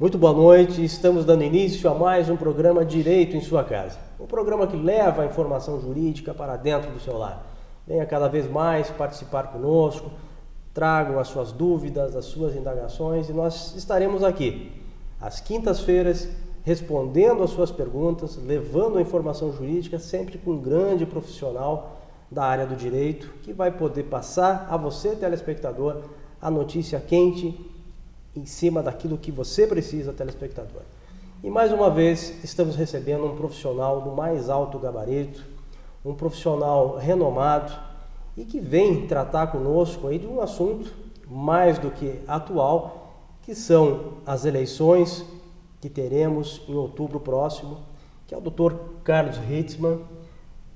Muito boa noite, estamos dando início a mais um programa Direito em Sua Casa. Um programa que leva a informação jurídica para dentro do seu lar. Venha cada vez mais participar conosco, tragam as suas dúvidas, as suas indagações e nós estaremos aqui às quintas-feiras respondendo às suas perguntas, levando a informação jurídica sempre com um grande profissional da área do direito que vai poder passar a você, telespectador, a notícia quente em cima daquilo que você precisa, telespectador. E mais uma vez estamos recebendo um profissional do mais alto gabarito, um profissional renomado e que vem tratar conosco aí de um assunto mais do que atual, que são as eleições que teremos em outubro próximo, que é o Dr. Carlos Ritzmann,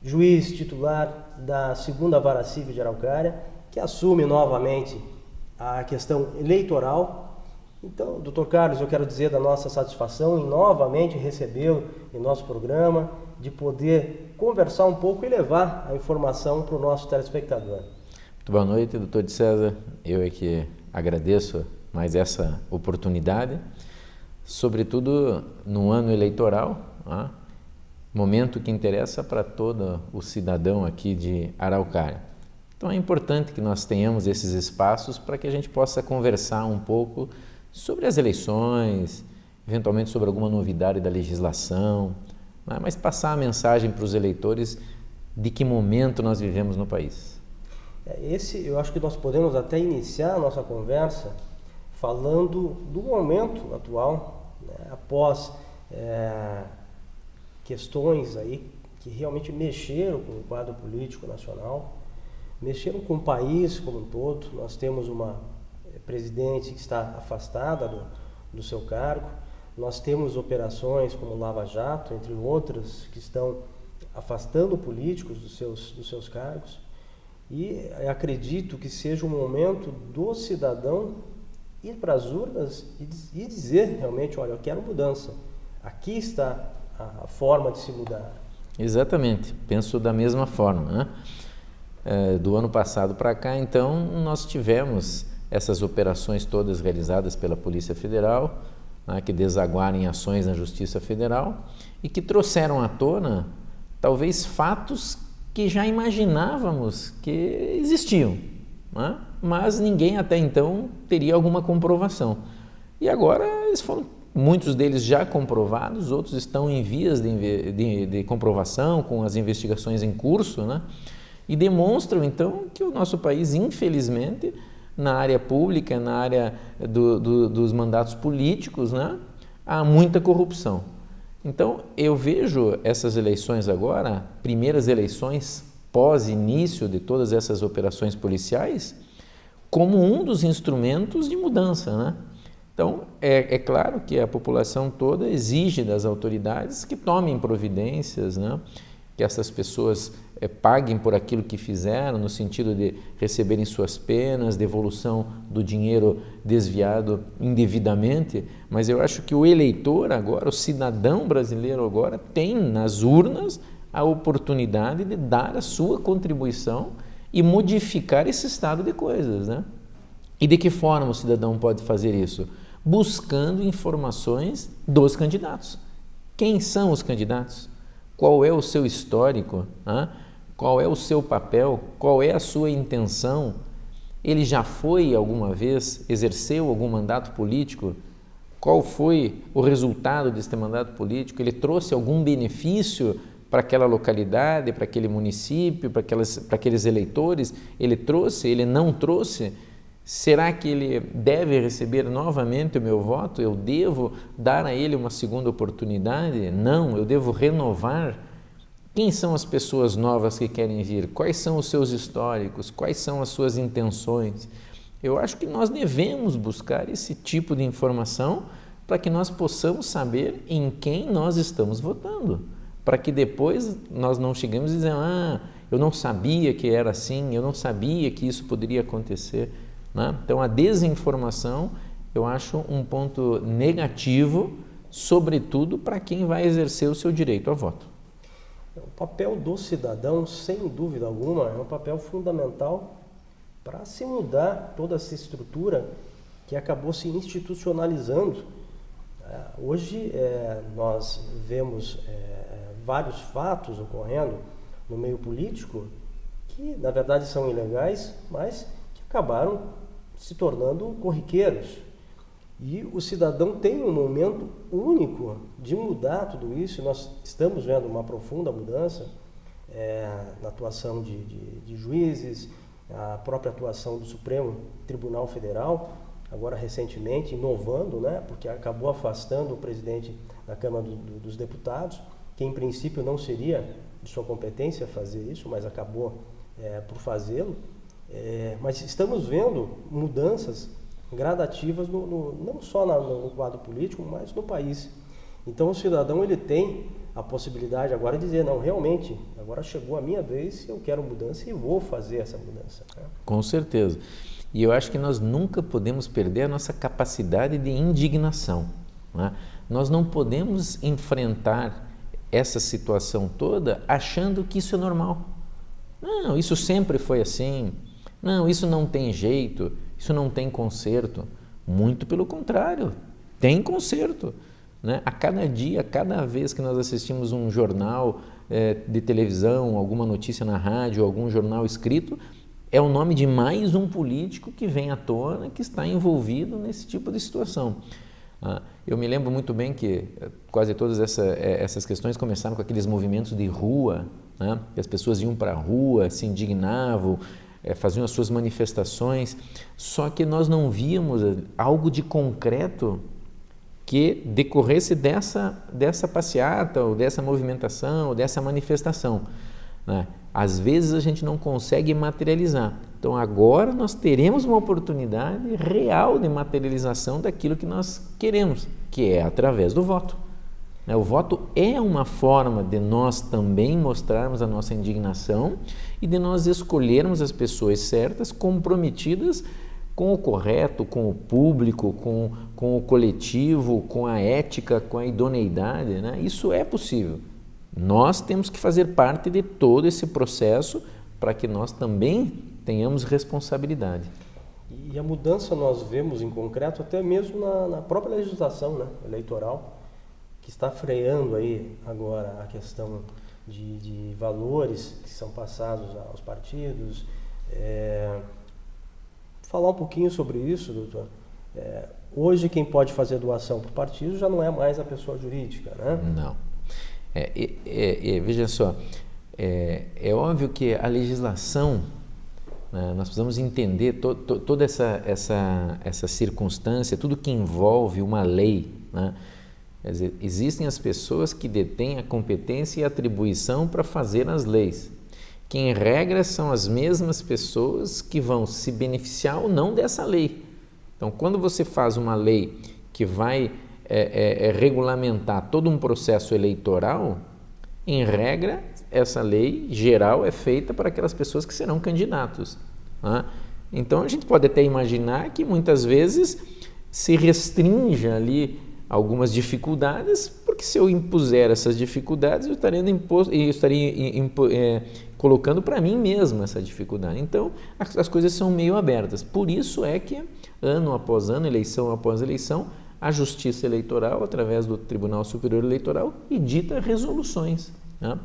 juiz titular da 2ª Vara Civil de Araucária, que assume novamente a questão eleitoral. Então, doutor Carlos, eu quero dizer da nossa satisfação em novamente recebê-lo em nosso programa, de poder conversar um pouco e levar a informação para o nosso telespectador. Muito boa noite, doutor de César. Eu é que agradeço mais essa oportunidade, sobretudo no ano eleitoral, momento que interessa para todo o cidadão aqui de Araucária. Então é importante que nós tenhamos esses espaços para que a gente possa conversar um pouco sobre as eleições, eventualmente sobre alguma novidade da legislação, mas passar a mensagem para os eleitores de que momento nós vivemos no país. Eu acho que nós podemos até iniciar a nossa conversa falando do momento atual, após questões aí que realmente mexeram com o quadro político nacional, mexeram com o país como um todo. Nós temos uma presidente que está afastada do seu cargo, nós temos operações como Lava Jato, entre outras, que estão afastando políticos dos seus cargos, e acredito que seja o momento do cidadão ir para as urnas e dizer realmente, olha, eu quero mudança, aqui está a forma de se mudar. Exatamente, penso da mesma forma, do ano passado para cá, então, nós tivemos essas operações todas realizadas pela Polícia Federal, que desaguaram em ações na Justiça Federal e que trouxeram à tona, talvez, fatos que já imaginávamos que existiam, mas ninguém até então teria alguma comprovação. E agora muitos deles já comprovados, outros estão em vias de comprovação, com as investigações em curso, e demonstram, então, que o nosso país, infelizmente, na área pública, na área dos mandatos políticos, há muita corrupção. Então, eu vejo essas eleições agora, primeiras eleições pós-início de todas essas operações policiais, como um dos instrumentos de mudança, Então, é claro que a população toda exige das autoridades que tomem providências, que essas pessoas paguem por aquilo que fizeram, no sentido de receberem suas penas, devolução do dinheiro desviado indevidamente, mas eu acho que o eleitor agora, o cidadão brasileiro agora, tem nas urnas a oportunidade de dar a sua contribuição e modificar esse estado de coisas, E de que forma o cidadão pode fazer isso? Buscando informações dos candidatos. Quem são os candidatos? Qual é o seu histórico? Qual é o seu papel? Qual é a sua intenção? Ele já foi alguma vez, exerceu algum mandato político? Qual foi o resultado desse mandato político? Ele trouxe algum benefício para aquela localidade, para aquele município, para aqueles eleitores? Ele trouxe? Ele não trouxe? Será que ele deve receber novamente o meu voto? Eu devo dar a ele uma segunda oportunidade? Não, eu devo renovar. Quem são as pessoas novas que querem vir? Quais são os seus históricos? Quais são as suas intenções? Eu acho que nós devemos buscar esse tipo de informação para que nós possamos saber em quem nós estamos votando, para que depois nós não cheguemos e dizemos, eu não sabia que era assim, eu não sabia que isso poderia acontecer. Então, a desinformação, eu acho um ponto negativo, sobretudo para quem vai exercer o seu direito a voto. O papel do cidadão, sem dúvida alguma, é um papel fundamental para se mudar toda essa estrutura que acabou se institucionalizando Hoje nós vemos vários fatos ocorrendo no meio político que na verdade são ilegais, mas que acabaram se tornando corriqueiros. E o cidadão tem um momento único de mudar tudo isso. Nós estamos vendo uma profunda mudança na atuação de juízes, a própria atuação do Supremo Tribunal Federal, agora recentemente, inovando, né, porque acabou afastando o presidente da Câmara dos Deputados, que em princípio não seria de sua competência fazer isso, mas acabou por fazê-lo. Mas estamos vendo mudanças gradativas não só no quadro político, mas no país. Então o cidadão ele tem a possibilidade agora de dizer, não, realmente, agora chegou a minha vez, eu quero mudança e vou fazer essa mudança. Com certeza. E eu acho que nós nunca podemos perder a nossa capacidade de indignação, né? Nós não podemos enfrentar essa situação toda achando que isso é normal. Não, isso sempre foi assim. Não, isso não tem jeito, isso não tem conserto. Muito pelo contrário, tem conserto, né? A cada dia, cada vez que nós assistimos um jornal de televisão, alguma notícia na rádio, algum jornal escrito, é o nome de mais um político que vem à tona, que está envolvido nesse tipo de situação. Eu me lembro muito bem que quase todas essas questões começaram com aqueles movimentos de rua, né? Que as pessoas iam para a rua, se indignavam, faziam as suas manifestações, só que nós não víamos algo de concreto que decorresse dessa passeata, ou dessa movimentação, ou dessa manifestação, né? Às vezes a gente não consegue materializar. Então agora nós teremos uma oportunidade real de materialização daquilo que nós queremos, que é através do voto. O voto é uma forma de nós também mostrarmos a nossa indignação e de nós escolhermos as pessoas certas, comprometidas com o correto, com o público, com o coletivo, com a ética, com a idoneidade, né? Isso é possível. Nós temos que fazer parte de todo esse processo para que nós também tenhamos responsabilidade. E a mudança nós vemos em concreto até mesmo na própria legislação, né, eleitoral, que está freando aí agora a questão de valores que são passados aos partidos. Falar um pouquinho sobre isso, doutor. Hoje quem pode fazer doação para o partido já não é mais a pessoa jurídica, né? Não. Veja só, é óbvio que a legislação, né, nós precisamos entender toda essa circunstância, tudo que envolve uma lei, né? Quer dizer, existem as pessoas que detêm a competência e a atribuição para fazer as leis, que em regra são as mesmas pessoas que vão se beneficiar ou não dessa lei. Então, quando você faz uma lei que vai regulamentar todo um processo eleitoral, em regra, essa lei geral é feita para aquelas pessoas que serão candidatos, né? Então, a gente pode até imaginar que muitas vezes se restrinja ali algumas dificuldades, porque se eu impuser essas dificuldades, eu estaria colocando para mim mesmo essa dificuldade. Então, as coisas são meio abertas. Por isso é que, ano após ano, eleição após eleição, a Justiça Eleitoral, através do Tribunal Superior Eleitoral, edita resoluções, né?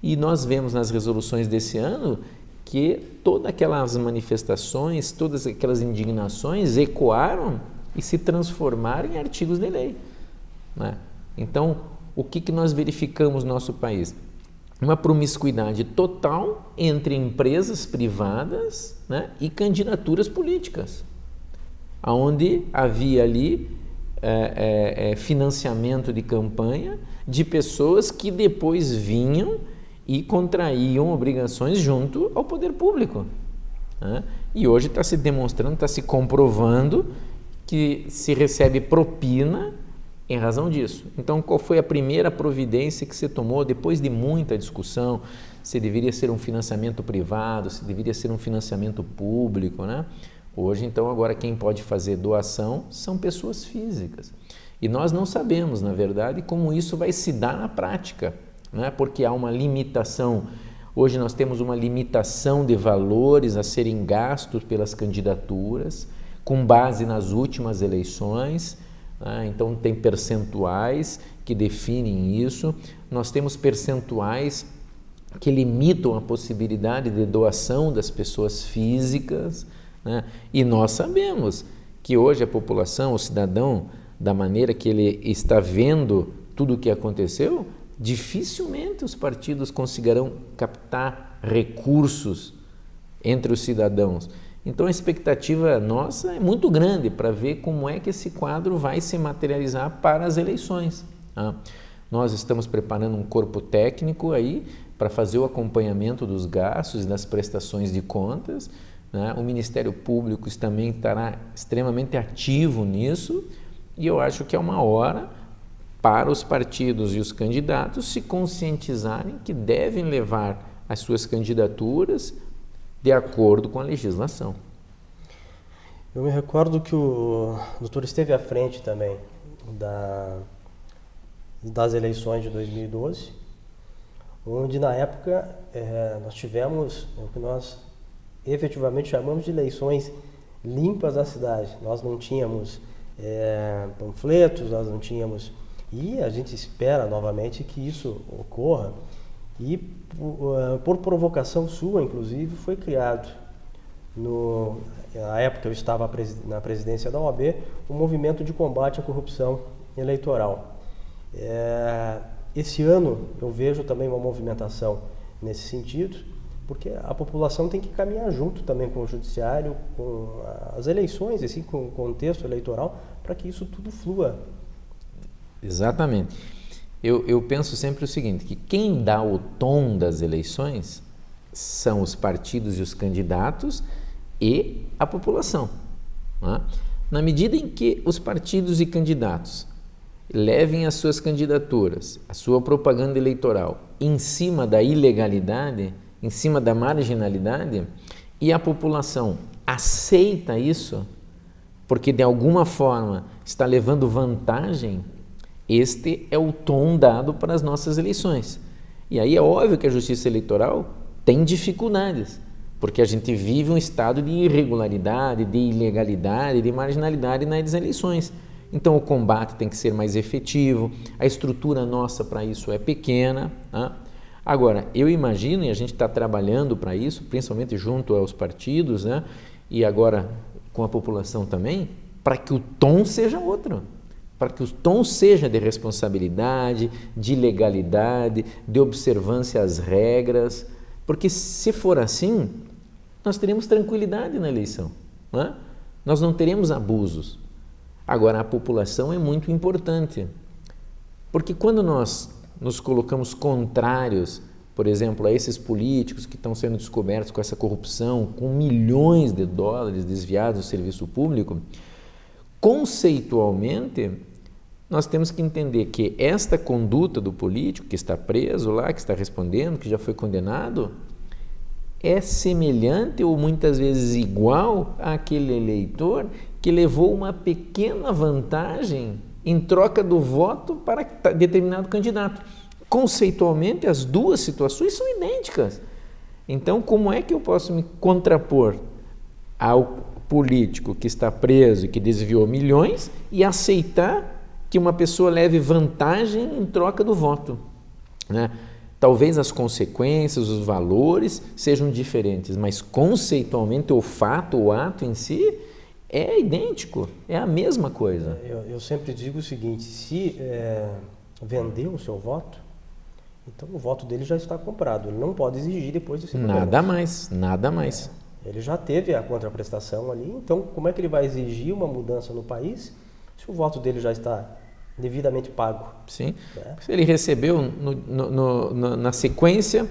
E nós vemos nas resoluções desse ano que todas aquelas manifestações, todas aquelas indignações ecoaram e se transformaram em artigos de lei, né? Então, o que nós verificamos no nosso país? Uma promiscuidade total entre empresas privadas, né, e candidaturas políticas, onde havia ali financiamento de campanha de pessoas que depois vinham e contraíam obrigações junto ao poder público, né? E hoje está se demonstrando, está se comprovando que se recebe propina em razão disso. Então, qual foi a primeira providência que você tomou depois de muita discussão? Se deveria ser um financiamento privado, se deveria ser um financiamento público, né? Hoje, então, agora quem pode fazer doação são pessoas físicas. E nós não sabemos, na verdade, como isso vai se dar na prática, né? Porque há uma limitação. Hoje nós temos uma limitação de valores a serem gastos pelas candidaturas, com base nas últimas eleições, Então tem percentuais que definem isso, nós temos percentuais que limitam a possibilidade de doação das pessoas físicas, né? E nós sabemos que hoje a população, o cidadão, da maneira que ele está vendo tudo o que aconteceu, dificilmente os partidos conseguirão captar recursos entre os cidadãos. Então a expectativa nossa é muito grande para ver como é que esse quadro vai se materializar para as eleições. Nós estamos preparando um corpo técnico aí para fazer o acompanhamento dos gastos e das prestações de contas, né? O Ministério Público também estará extremamente ativo nisso e eu acho que é uma hora para os partidos e os candidatos se conscientizarem que devem levar as suas candidaturas de acordo com a legislação. Eu me recordo que o doutor esteve à frente também das eleições de 2012, onde na época nós tivemos o que nós efetivamente chamamos de eleições limpas da cidade. Nós não tínhamos panfletos, nós não tínhamos... E a gente espera novamente que isso ocorra. E por provocação sua, inclusive, foi criado, na época eu estava na presidência da OAB, o movimento de combate à corrupção eleitoral. Esse ano eu vejo também uma movimentação nesse sentido, porque a população tem que caminhar junto também com o judiciário, com as eleições, assim, com o contexto eleitoral, para que isso tudo flua. Exatamente. Eu penso sempre o seguinte, que quem dá o tom das eleições são os partidos e os candidatos e a população. Né? Na medida em que os partidos e candidatos levem as suas candidaturas, a sua propaganda eleitoral em cima da ilegalidade, em cima da marginalidade, e a população aceita isso, porque de alguma forma está levando vantagem, este é o tom dado para as nossas eleições. E aí é óbvio que a justiça eleitoral tem dificuldades, porque a gente vive um estado de irregularidade, de ilegalidade, de marginalidade nas eleições. Então o combate tem que ser mais efetivo, a estrutura nossa para isso é pequena. Né? Agora, eu imagino, e a gente está trabalhando para isso, principalmente junto aos partidos, né? E agora com a população também, para que o tom seja outro. Para que o tom seja de responsabilidade, de legalidade, de observância às regras, porque se for assim, nós teremos tranquilidade na eleição, não é? Nós não teremos abusos. Agora, a população é muito importante, porque quando nós nos colocamos contrários, por exemplo, a esses políticos que estão sendo descobertos com essa corrupção, com milhões de dólares desviados do serviço público, conceitualmente, nós temos que entender que esta conduta do político que está preso lá, que está respondendo, que já foi condenado, é semelhante ou muitas vezes igual àquele eleitor que levou uma pequena vantagem em troca do voto para determinado candidato. Conceitualmente, as duas situações são idênticas. Então, como é que eu posso me contrapor ao político que está preso e que desviou milhões e aceitar que uma pessoa leve vantagem em troca do voto, né? Talvez as consequências, os valores sejam diferentes, mas conceitualmente o fato, o ato em si é idêntico, é a mesma coisa. Eu sempre digo o seguinte, se vendeu o seu voto, então o voto dele já está comprado, ele não pode exigir depois de ser nada mais, nada mais. Ele já teve a contraprestação ali, então como é que ele vai exigir uma mudança no país se o voto dele já está devidamente pago? Sim. Se ele recebeu na sequência,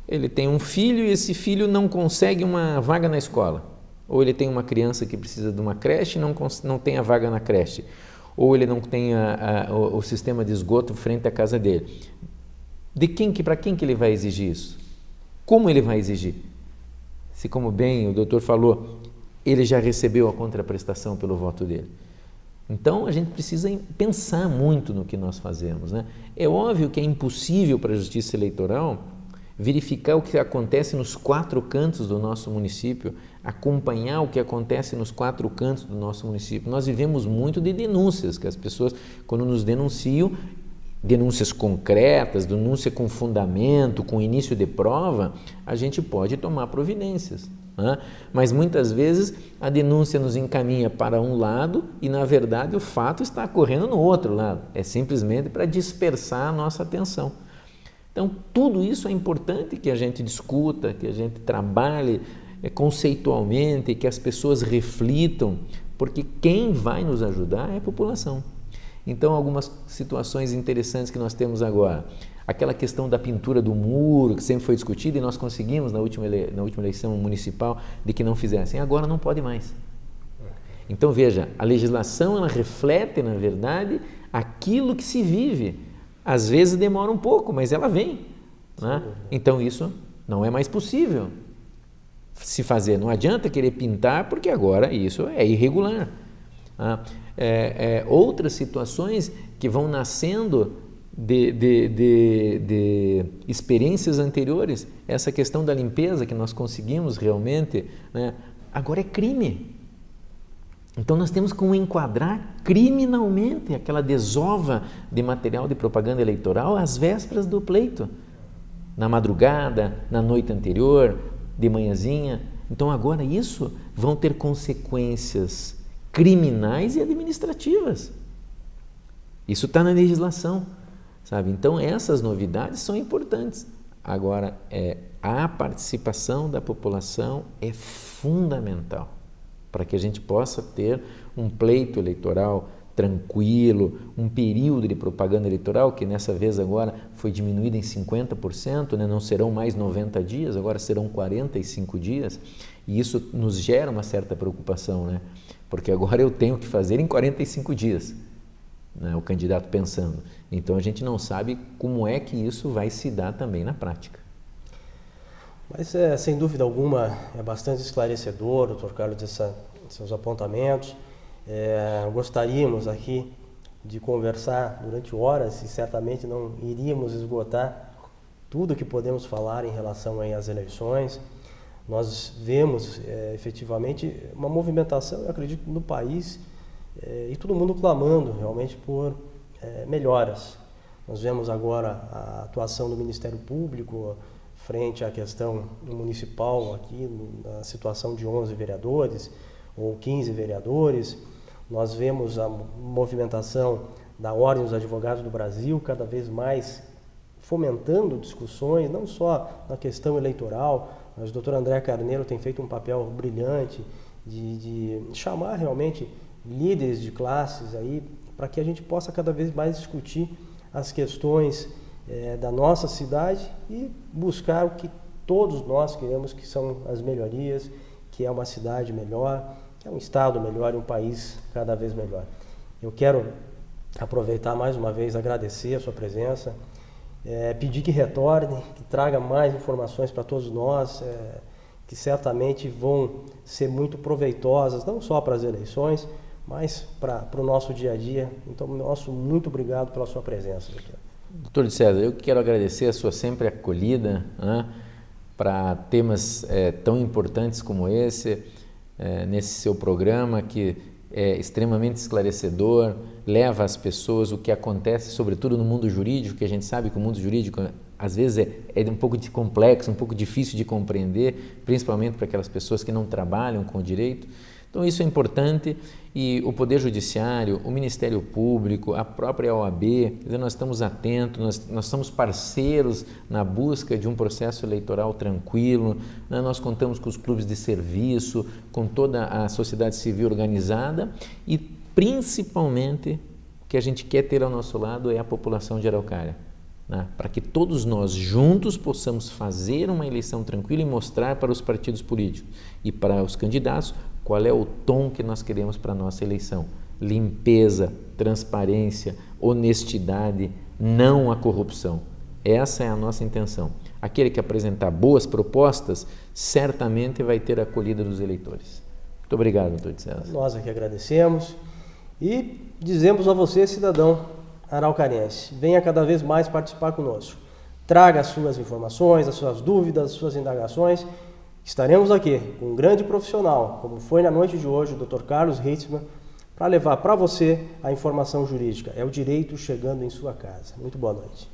ele tem um filho e esse filho não consegue uma vaga na escola. Ou ele tem uma criança que precisa de uma creche e não tem a vaga na creche. Ou ele não tem o sistema de esgoto frente à casa dele. Para quem que ele vai exigir isso? Como ele vai exigir? Se, como bem o doutor falou, ele já recebeu a contraprestação pelo voto dele. Então, a gente precisa pensar muito no que nós fazemos, né? É óbvio que é impossível para a Justiça Eleitoral verificar o que acontece nos 4 cantos do nosso município. acompanhar o que acontece nos 4 cantos do nosso município. Nós vivemos muito de denúncias, que as pessoas, quando nos denunciam, denúncias concretas, denúncia com fundamento, com início de prova, a gente pode tomar providências. Né? Mas muitas vezes a denúncia nos encaminha para um lado e, na verdade, o fato está ocorrendo no outro lado. É simplesmente para dispersar a nossa atenção. Então, tudo isso é importante que a gente discuta, que a gente trabalhe conceitualmente, que as pessoas reflitam, porque quem vai nos ajudar é a população. Então, algumas situações interessantes que nós temos agora. Aquela questão da pintura do muro, que sempre foi discutida e nós conseguimos na última eleição municipal de que não fizessem. Agora não pode mais. Então, veja, a legislação ela reflete, na verdade, aquilo que se vive. Às vezes demora um pouco, mas ela vem. Né? Então, isso não é mais possível se fazer. Não adianta querer pintar, porque agora isso é irregular. Outras situações que vão nascendo de experiências anteriores, essa questão da limpeza que nós conseguimos realmente, né, agora é crime. Então nós temos como enquadrar criminalmente aquela desova de material de propaganda eleitoral às vésperas do pleito, na madrugada, na noite anterior, de manhãzinha. Então agora isso vão ter consequências criminais e administrativas. Isso está na legislação, sabe? Então essas novidades são importantes. Agora, a participação da população é fundamental para que a gente possa ter um pleito eleitoral tranquilo, um período de propaganda eleitoral que nessa vez agora foi diminuído em 50%, né? Não serão mais 90 dias, agora serão 45 dias, e isso nos gera uma certa preocupação, né? Porque agora eu tenho que fazer em 45 dias, né? O candidato pensando. Então a gente não sabe como é que isso vai se dar também na prática. Mas, sem dúvida alguma, é bastante esclarecedor, doutor Carlos, seus apontamentos. Gostaríamos aqui de conversar durante horas e certamente não iríamos esgotar tudo que podemos falar em relação aí às eleições. Nós vemos efetivamente uma movimentação, eu acredito, no país e todo mundo clamando realmente por melhoras. Nós vemos agora a atuação do Ministério Público frente à questão municipal aqui, na situação de 11 vereadores ou 15 vereadores. Nós vemos a movimentação da Ordem dos Advogados do Brasil cada vez mais fomentando discussões, não só na questão eleitoral, mas o doutor André Carneiro tem feito um papel brilhante de chamar realmente líderes de classes aí para que a gente possa cada vez mais discutir as questões da nossa cidade e buscar o que todos nós queremos, que são as melhorias, que é uma cidade melhor, que é um estado melhor e um país cada vez melhor. Eu quero aproveitar mais uma vez, agradecer a sua presença, pedir que retorne, que traga mais informações para todos nós, que certamente vão ser muito proveitosas, não só para as eleições, mas para o nosso dia a dia. Então, muito obrigado pela sua presença, doutor. Doutor de César, eu quero agradecer a sua sempre acolhida, né, para temas tão importantes como esse, nesse seu programa que é extremamente esclarecedor, leva às pessoas o que acontece, sobretudo no mundo jurídico, que a gente sabe que o mundo jurídico às vezes é um pouco complexo, um pouco difícil de compreender, principalmente para aquelas pessoas que não trabalham com o direito. Então isso é importante e o Poder Judiciário, o Ministério Público, a própria OAB, nós estamos atentos, nós somos parceiros na busca de um processo eleitoral tranquilo, né? Nós contamos com os clubes de serviço, com toda a sociedade civil organizada e principalmente o que a gente quer ter ao nosso lado é a população de Araucária, né? Para que todos nós juntos possamos fazer uma eleição tranquila e mostrar para os partidos políticos e para os candidatos qual é o tom que nós queremos para a nossa eleição. Limpeza, transparência, honestidade, não a corrupção. Essa é a nossa intenção. Aquele que apresentar boas propostas, certamente vai ter a acolhida dos eleitores. Muito obrigado, doutor de César. Nós aqui agradecemos e dizemos a você, cidadão araucariense, venha cada vez mais participar conosco. Traga as suas informações, as suas dúvidas, as suas indagações Estaremos aqui com um grande profissional, como foi na noite de hoje, o Dr. Carlos Heitzmann, para levar para você a informação jurídica. É o direito chegando em sua casa. Muito boa noite.